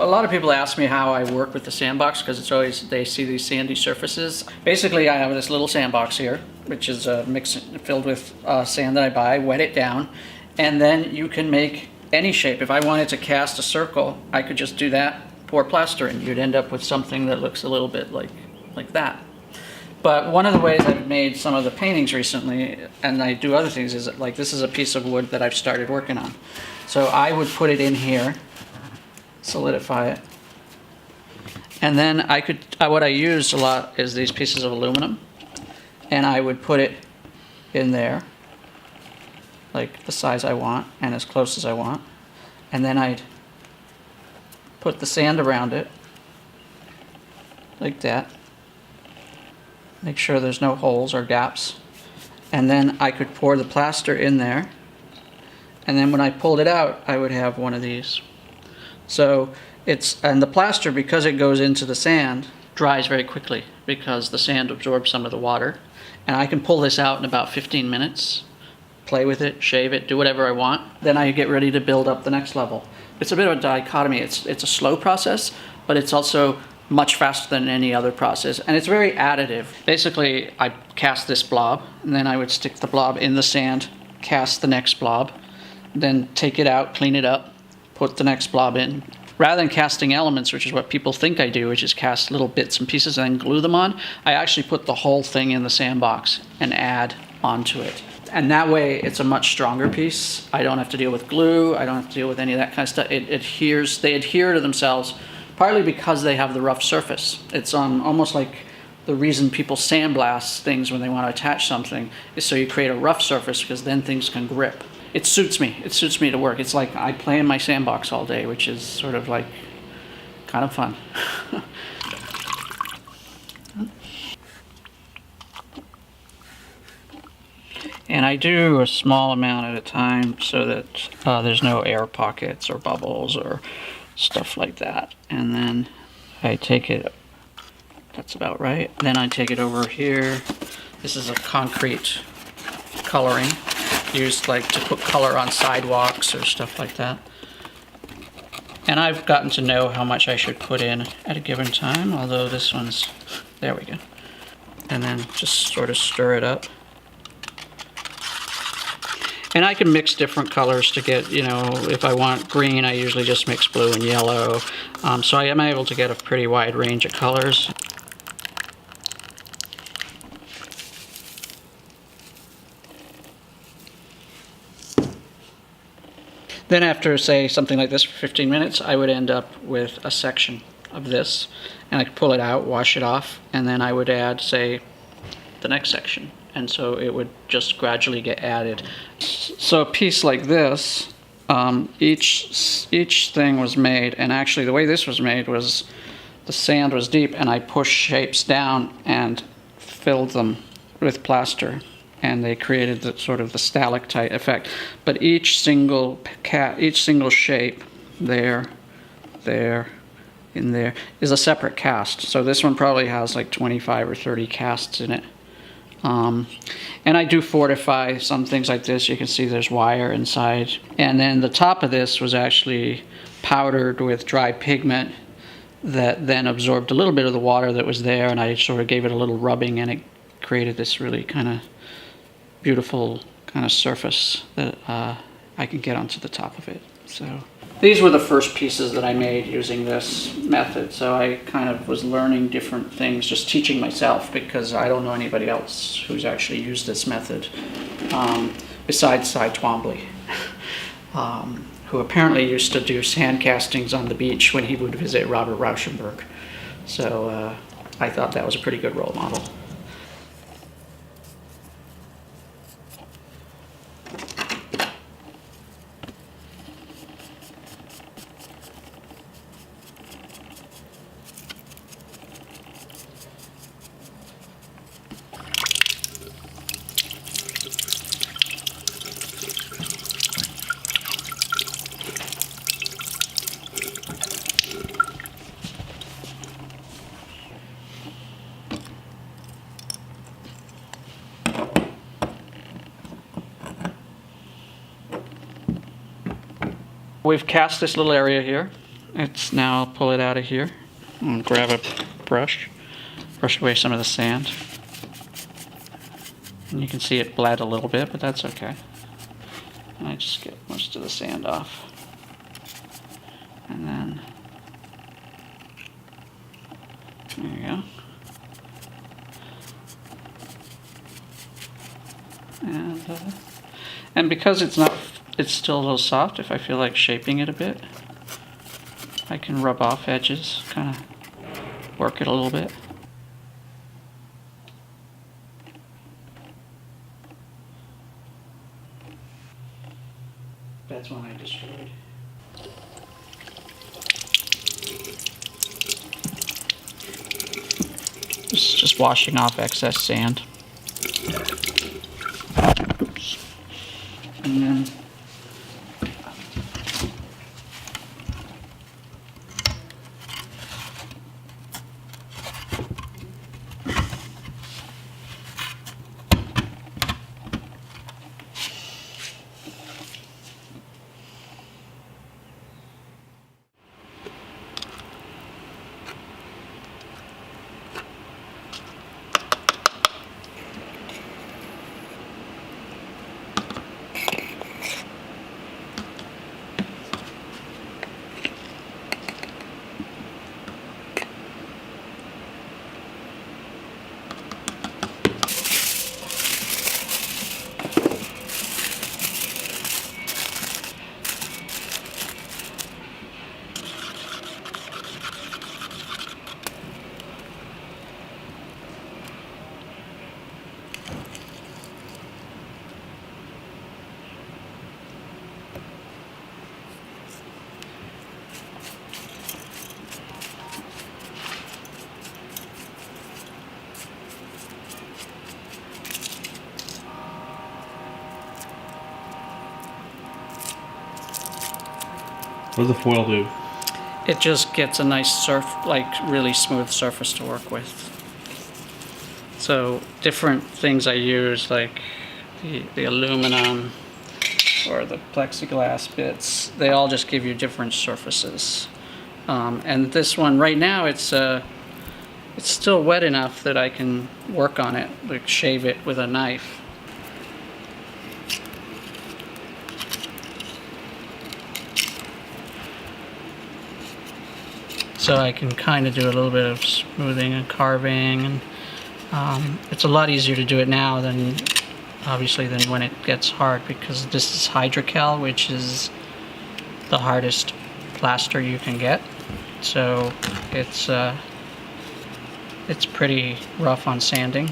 A lot of people ask me how I work with the Sandbox because it's always, they see these sandy surfaces. Basically, I have this little sandbox here, which is a mix filled with sand that I buy, wet it down, and then you can make any shape. If I wanted to cast a circle, I could just do that, pour plaster, and you'd end up with something that looks a little bit like that. But one of the ways I've made some of the paintings recently, and I do other things, is like this is a piece of wood that I've started working on. So I would put it in here, solidify it, and then I could, what I use a lot is these pieces of aluminum, and I would put it in there, like the size I want and as close as I want, and then I'd put the sand around it, like that. Make sure there's no holes or gaps. And then I could pour the plaster in there. And then when I pulled it out, I would have one of these. So and the plaster, because it goes into the sand, dries very quickly because the sand absorbs some of the water. And I can pull this out in about 15 minutes, play with it, shave it, do whatever I want. Then I get ready to build up the next level. It's a bit of a dichotomy. It's a slow process, but it's also much faster than any other process, and it's very additive. Basically, I cast this blob, and then I would stick the blob in the sand, cast the next blob, then take it out, clean it up, put the next blob in. Rather than casting elements, which is what people think I do, which is cast little bits and pieces and then glue them on, I actually put the whole thing in the sandbox and add onto it. And that way, it's a much stronger piece. I don't have to deal with glue, I don't have to deal with any of that kind of stuff. They adhere to themselves, partly because they have the rough surface. It's almost like the reason people sandblast things when they want to attach something is so you create a rough surface, because then things can grip. It suits me. It suits me to work. It's like I play in my sandbox all day, which is sort of like kind of fun. And I do a small amount at a time so that there's no air pockets or bubbles or stuff like that. And then I take it, that's about right. Then I take it over here. This is a concrete coloring used like to put color on sidewalks or stuff like that. And I've gotten to know how much I should put in at a given time, although this one's, there we go. And then just sort of stir it up. And I can mix different colors to get, you know, if I want green, I usually just mix blue and yellow. So I am able to get a pretty wide range of colors. Then after, say, something like this for 15 minutes, I would end up with a section of this. And I could pull it out, wash it off, and then I would add, say, the next section. And so it would just gradually get added. So a piece like this, each thing was made, and actually the way this was made was the sand was deep, and I pushed shapes down and filled them with plaster, and they created the sort of the stalactite effect. But each single shape, there, in there, is a separate cast. So this one probably has like 25 or 30 casts in it. And I do fortify some things like this. You can see there's wire inside. And then the top of this was actually powdered with dry pigment that then absorbed a little bit of the water that was there, and I sort of gave it a little rubbing, and it created this really kind of beautiful kind of surface that I can get onto the top of it. So these were the first pieces that I made using this method. So I kind of was learning different things, just teaching myself, because I don't know anybody else who's actually used this method besides Cy Twombly, who apparently used to do sand castings on the beach when he would visit Robert Rauschenberg. So I thought that was a pretty good role model. We've cast this little area here, it's now, I'll pull it out of here and grab a brush away some of the sand. And you can see it bled a little bit, but that's okay. And I just get most of the sand off. And then, there you go. And because it's still a little soft, if I feel like shaping it a bit, I can rub off edges, kind of work it a little bit. That's one I destroyed. Just washing off excess sand. Oops. And then what does the foil do? it just gets a nice really smooth surface to work with. So different things I use, like the aluminum or the plexiglass bits, they all just give you different surfaces. And this one right now, it's still wet enough that I can work on it, like shave it with a knife. So I can kind of do a little bit of smoothing and carving, and it's a lot easier to do it now than obviously than when it gets hard, because this is hydrocal, which is the hardest plaster you can get. So it's pretty rough on sanding.